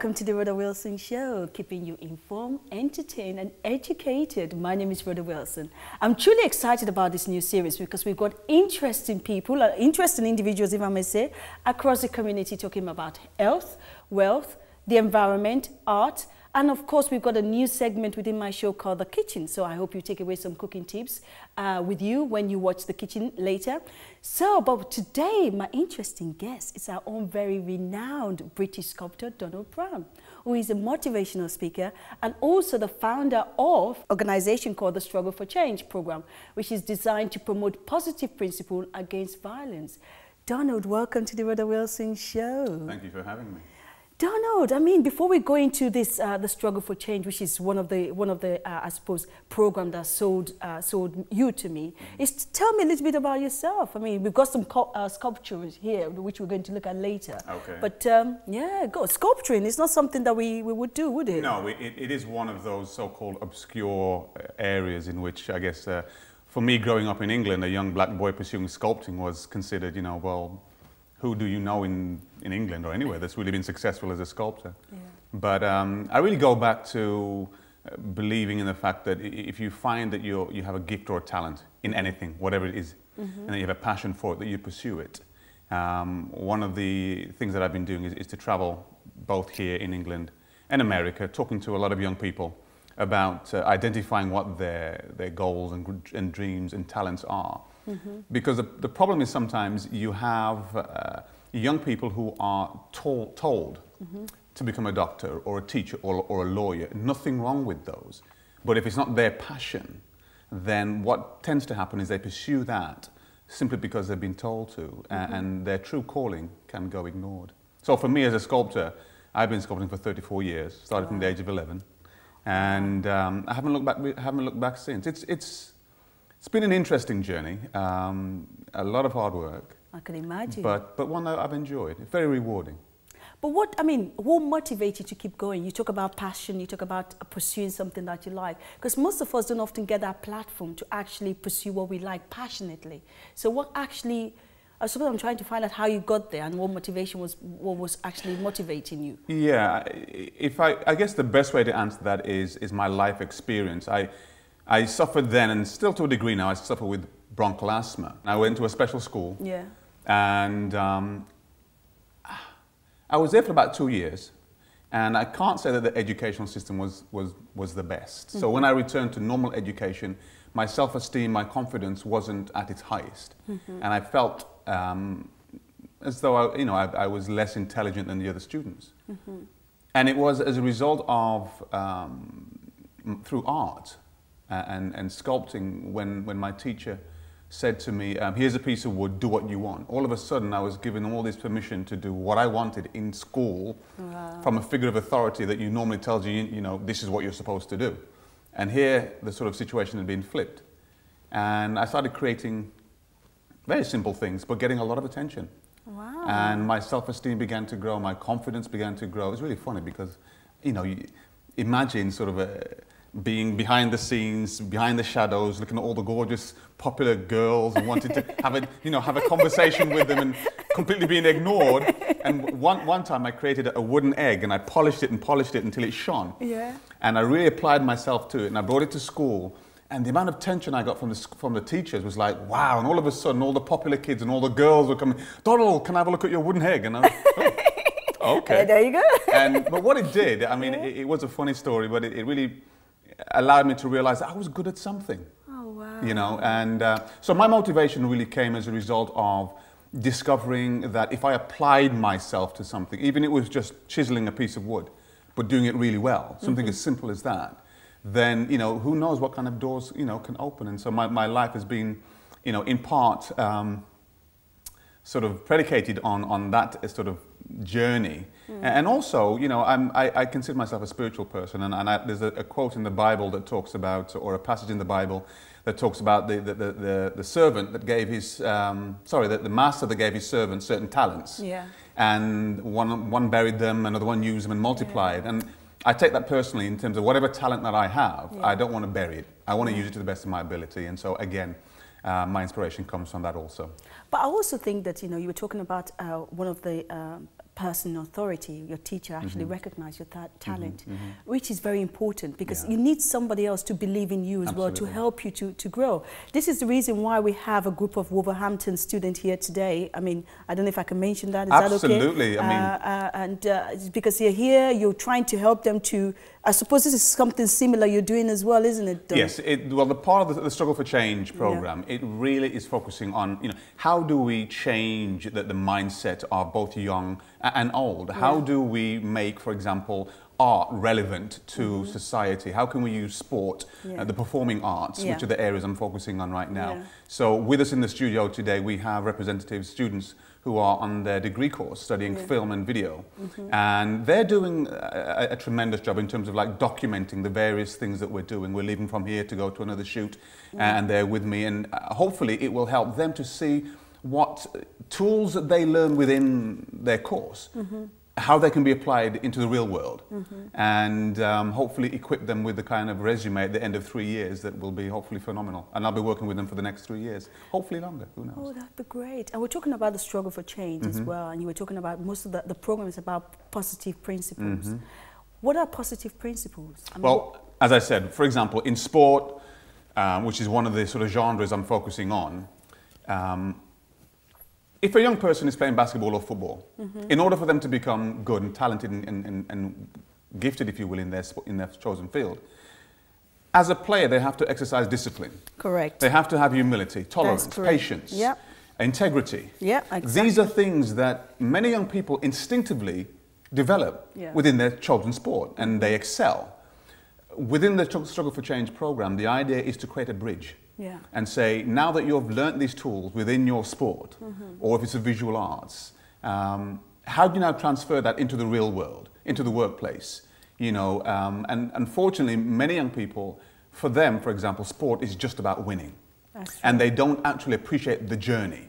welcome to the Rhoda Wilson Show, keeping you informed, entertained and educated. My name is Rhoda Wilson. I'm truly excited about this new series because we've got interesting people, interesting individuals, if I may say, across the community talking about health, wealth, the environment, art, and of course, we've got a new segment within my show called The Kitchen. So I hope you take away some cooking tips with you when you watch The Kitchen later. So, but today, my interesting guest is our own very renowned British sculptor, Donald Brown, who is a motivational speaker and also the founder of an organization called the Struggle for Change program, which is designed to promote positive principles against violence. Donald, welcome to the Rhoda Wilson Show. Thank you for having me. Donald, I mean, before we go into this, the Struggle for Change, which is one of the I suppose, program that sold you to me, is to tell me a little bit about yourself. I mean, we've got some sculptures here, which we're going to look at later. Okay. But yeah, sculpturing is not something that we would do, would it? No, it is one of those so-called obscure areas in which, I guess, for me growing up in England, a young black boy pursuing sculpting was considered, you know, well, who do you know in England or anywhere that's really been successful as a sculptor? Yeah. But I really go back to believing in the fact that if you find that you have a gift or a talent in anything, whatever it is, and that you have a passion for it, that you pursue it. One of the things that I've been doing is to travel both here in England and America, talking to a lot of young people about identifying what their goals and dreams and talents are. Because the problem is sometimes you have young people who are told to become a doctor or a teacher or a lawyer. Nothing wrong with those. But if it's not their passion, then what tends to happen is they pursue that simply because they've been told to, and their true calling can go ignored. So for me as a sculptor, I've been sculpting for 34 years, started from the age of 11, and I haven't looked back since. It's been an interesting journey, a lot of hard work. I can imagine. But one that I've enjoyed, very rewarding. But what motivates you to keep going? You talk about passion, you talk about pursuing something that you like. Because most of us don't often get that platform to actually pursue what we like passionately. So what actually, I suppose I'm trying to find out how you got there and what was actually motivating you. Yeah, I guess the best way to answer that is my life experience. I suffered then, and still to a degree now, I suffer with bronchial asthma. I went to a special school, and I was there for about 2 years, and I can't say that the educational system was the best. So when I returned to normal education, my self-esteem, my confidence wasn't at its highest, and I felt as though I was less intelligent than the other students. And it was as a result of through art. And sculpting, when my teacher said to me, here's a piece of wood, do what you want. All of a sudden I was given all this permission to do what I wanted in school from a figure of authority that you normally tells you, you know, this is what you're supposed to do. And here the sort of situation had been flipped. And I started creating very simple things, but getting a lot of attention. Wow. And my self-esteem began to grow, my confidence began to grow. It was really funny because, you know, you imagine sort of being behind the scenes, behind the shadows, looking at all the gorgeous, popular girls and wanting to have a conversation with them and completely being ignored. And one time I created a wooden egg and I polished it until it shone. Yeah. And I really applied myself to it and I brought it to school. And the amount of attention I got from the teachers was like, wow. And all of a sudden, all the popular kids and all the girls were coming, Donald, can I have a look at your wooden egg? And I was oh, okay. There you go. But what it did, I mean, it was a funny story, but it really allowed me to realize I was good at something. Oh, wow. You know, and so my motivation really came as a result of discovering that if I applied myself to something, even if it was just chiseling a piece of wood, but doing it really well, something as simple as that, then, you know, who knows what kind of doors, you know, can open. And so my life has been, you know, in part sort of predicated on that sort of journey. And also, you know, I consider myself a spiritual person, and there's a quote in the Bible that talks about, or a passage in the Bible that talks about the servant that gave his, the master that gave his servant certain talents. Yeah. And one buried them, another one used them and multiplied. Yeah. And I take that personally in terms of whatever talent that I have, I don't want to bury it. I want to use it to the best of my ability. And so again, my inspiration comes from that also. But I also think that, you know, you were talking about one of the person in authority, your teacher, actually recognize your talent, which is very important, because you need somebody else to believe in you as well, to help you to grow. This is the reason why we have a group of Wolverhampton students here today. I mean, I don't know if I can mention that. Is that okay? Absolutely. I mean, because you're here, you're trying to help them to. I suppose this is something similar you're doing as well, isn't it? Yes. Well, the part of the Struggle for Change program, it really is focusing on, how do we change the mindset of both young and old? How do we make, for example, art relevant to society? How can we use sport, the performing arts, which are the areas I'm focusing on right now? So with us in the studio today, we have representative students who are on their degree course studying film and video. And they're doing a tremendous job in terms of like documenting the various things that we're doing. We're leaving from here to go to another shoot, and they're with me, and hopefully it will help them to see what tools that they learn within their course, how they can be applied into the real world, and hopefully equip them with the kind of resume at the end of 3 years that will be hopefully phenomenal. And I'll be working with them for the next 3 years, hopefully longer, who knows. Oh, that'd be great. And we're talking about the struggle for change as well, and you were talking about most of the program is about positive principles. What are positive principles? I mean, well, as I said, for example, in sport, which is one of the sort of genres I'm focusing on, if a young person is playing basketball or football, in order for them to become good and talented and gifted, if you will, in their chosen field, as a player, they have to exercise discipline. Correct. They have to have humility, tolerance, patience, integrity. Yeah, exactly. These are things that many young people instinctively develop within their chosen sport, and they excel. Within the Struggle for Change program, the idea is to create a bridge. And say, now that you've learnt these tools within your sport, or if it's a visual arts, how do you now transfer that into the real world, into the workplace? And unfortunately, many young people, for them, for example, sport is just about winning. And they don't actually appreciate the journey.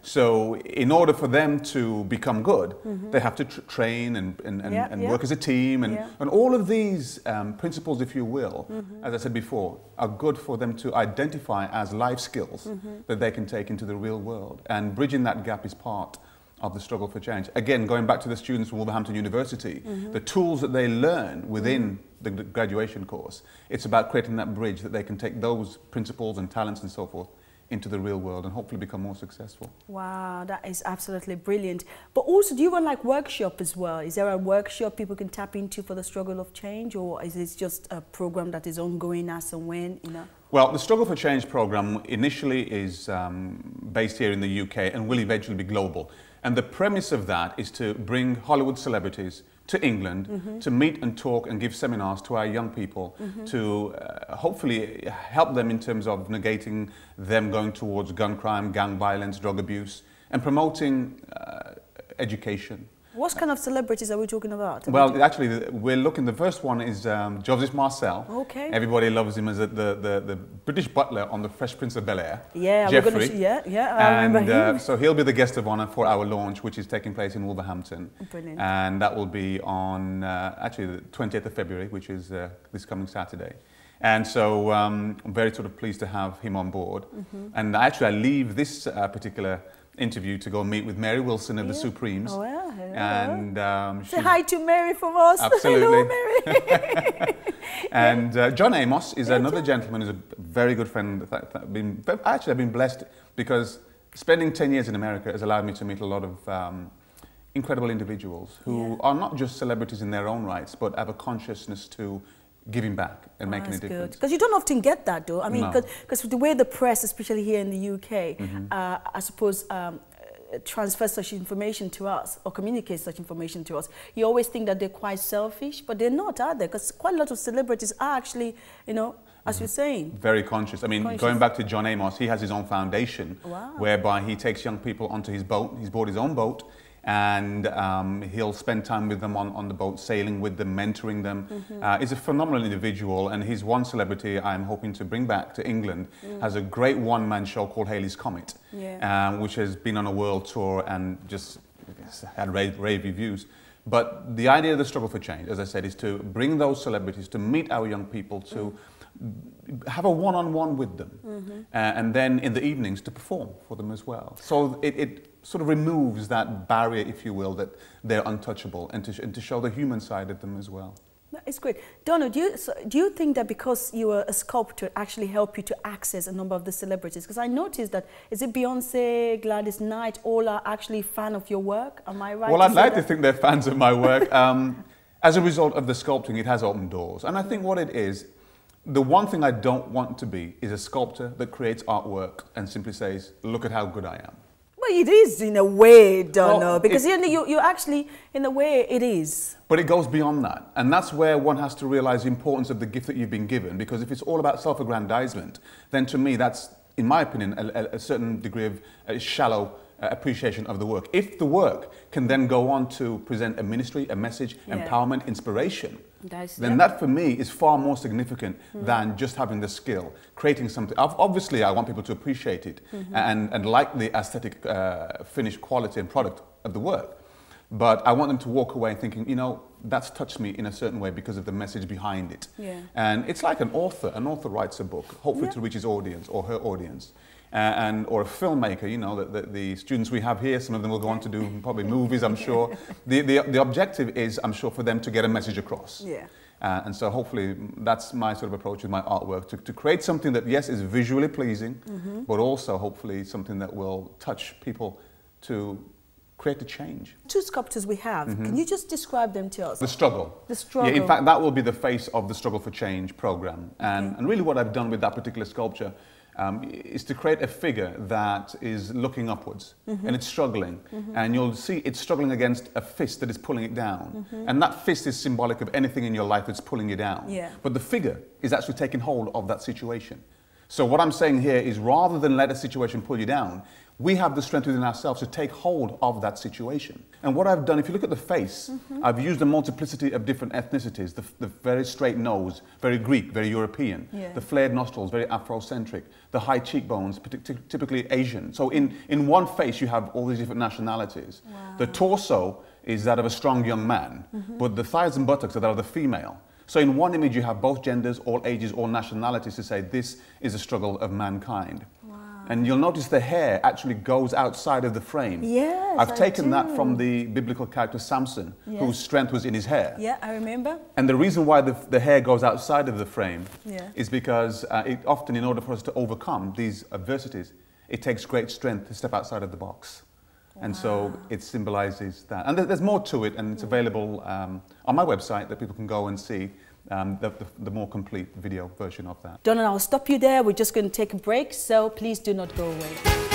So in order for them to become good, they have to train and work as a team, and all of these principles, if you will, as I said before, are good for them to identify as life skills that they can take into the real world. And bridging that gap is part of the Struggle for Change. Again, going back to the students from Wolverhampton University, the tools that they learn within the graduation course, it's about creating that bridge that they can take those principles and talents and so forth into the real world and hopefully become more successful. Wow, that is absolutely brilliant. But also, do you run like workshop as well? Is there a workshop people can tap into for the Struggle of Change, or is it just a program that is ongoing as and when, Well, the Struggle for Change program initially is based here in the UK and will eventually be global. And the premise of that is to bring Hollywood celebrities to England to meet and talk and give seminars to our young people to hopefully help them in terms of negating them going towards gun crime, gang violence, drug abuse, and promoting education. What kind of celebrities are we talking about? Well, actually, we're looking, the first one is Joseph Marcel. Okay. Everybody loves him as the British butler on the Fresh Prince of Bel-Air. Yeah, Jeffrey. We're gonna, I remember him. So he'll be the guest of honor for our launch, which is taking place in Wolverhampton. Brilliant. And that will be on, actually, the 20th of February, which is this coming Saturday. And so I'm very sort of pleased to have him on board. And actually, I leave this particular interview to go meet with Rhoda Wilson of the Supremes. Oh, yeah. And say hi to Mary from us. Absolutely. Hello, Mary. And John Amos is another gentleman who's a very good friend. Actually, I've been blessed because spending 10 years in America has allowed me to meet a lot of incredible individuals who are not just celebrities in their own rights, but have a consciousness to giving back and making a difference. Because you don't often get that, though. I mean, because the way the press, especially here in the UK, I suppose, transfers such information to us or communicates such information to us, you always think that they're quite selfish, but they're not, are they? Because quite a lot of celebrities are actually, as you're saying, very conscious. I mean, going back to John Amos, he has his own foundation whereby he takes young people onto his boat. He's bought his own boat, and he'll spend time with them on the boat, sailing with them, mentoring them. He's a phenomenal individual, and he's one celebrity I'm hoping to bring back to England. Has a great one-man show called Halley's Comet, which has been on a world tour and just had rave reviews. But the idea of the Struggle for Change, as I said, is to bring those celebrities to meet our young people, to have a one-on-one with them, and then in the evenings to perform for them as well. So sort of removes that barrier, if you will, that they're untouchable, and to show the human side of them as well. It's great. Donna, do you think that because you are a sculptor actually help you to access a number of the celebrities? Because I noticed that, is it Beyonce, Gladys Knight, all are actually fan of your work? Am I right? Well, I'd like to think they're fans of my work. As a result of the sculpting, it has opened doors. And I think what it is, the one thing I don't want to be is a sculptor that creates artwork and simply says, look at how good I am. Well, it is in a way, Donna, because you actually, in a way, it is. But it goes beyond that. And that's where one has to realize the importance of the gift that you've been given. Because if it's all about self-aggrandizement, then to me, that's, in my opinion, a certain degree of shallow appreciation of the work. If the work can then go on to present a ministry, a message, empowerment, inspiration, then that for me is far more significant than just having the skill, creating something. Obviously, I want people to appreciate it and like the aesthetic finished quality and product of the work. But I want them to walk away thinking, you know, that's touched me in a certain way because of the message behind it. And it's like an author. An author writes a book, hopefully to reach his audience or her audience. Or a filmmaker, you know, the students we have here, some of them will go on to do probably movies, I'm sure. The objective is, I'm sure, for them to get a message across. And so hopefully that's my sort of approach with my artwork, to create something that, yes, is visually pleasing, but also hopefully something that will touch people to create a change. Two sculptures we have, can you just describe them to us? The struggle. The struggle. Yeah, in fact, that will be the face of the Struggle for Change program. And really what I've done with that particular sculpture is to create a figure that is looking upwards and it's struggling, and you'll see it's struggling against a fist that is pulling it down, and that fist is symbolic of anything in your life that's pulling you down, but the figure is actually taking hold of that situation. So what I'm saying here is, rather than let a situation pull you down, we have the strength within ourselves to take hold of that situation. And what I've done, if you look at the face, I've used a multiplicity of different ethnicities. The very straight nose, very Greek, very European. The flared nostrils, very Afrocentric. The high cheekbones, typically Asian. So in one face, you have all these different nationalities. The torso is that of a strong young man, but the thighs and buttocks are that of the female. So in one image, you have both genders, all ages, all nationalities to say this is a struggle of mankind. And you'll notice the hair actually goes outside of the frame. Yes, I've taken that from the biblical character Samson, whose strength was in his hair. Yeah, I remember. And the reason why the hair goes outside of the frame is because often, in order for us to overcome these adversities, it takes great strength to step outside of the box. And so it symbolizes that. And there's more to it, and it's available on my website that people can go and see. The more complete video version of that. Donna, I'll stop you there. We're just going to take a break, so please do not go away.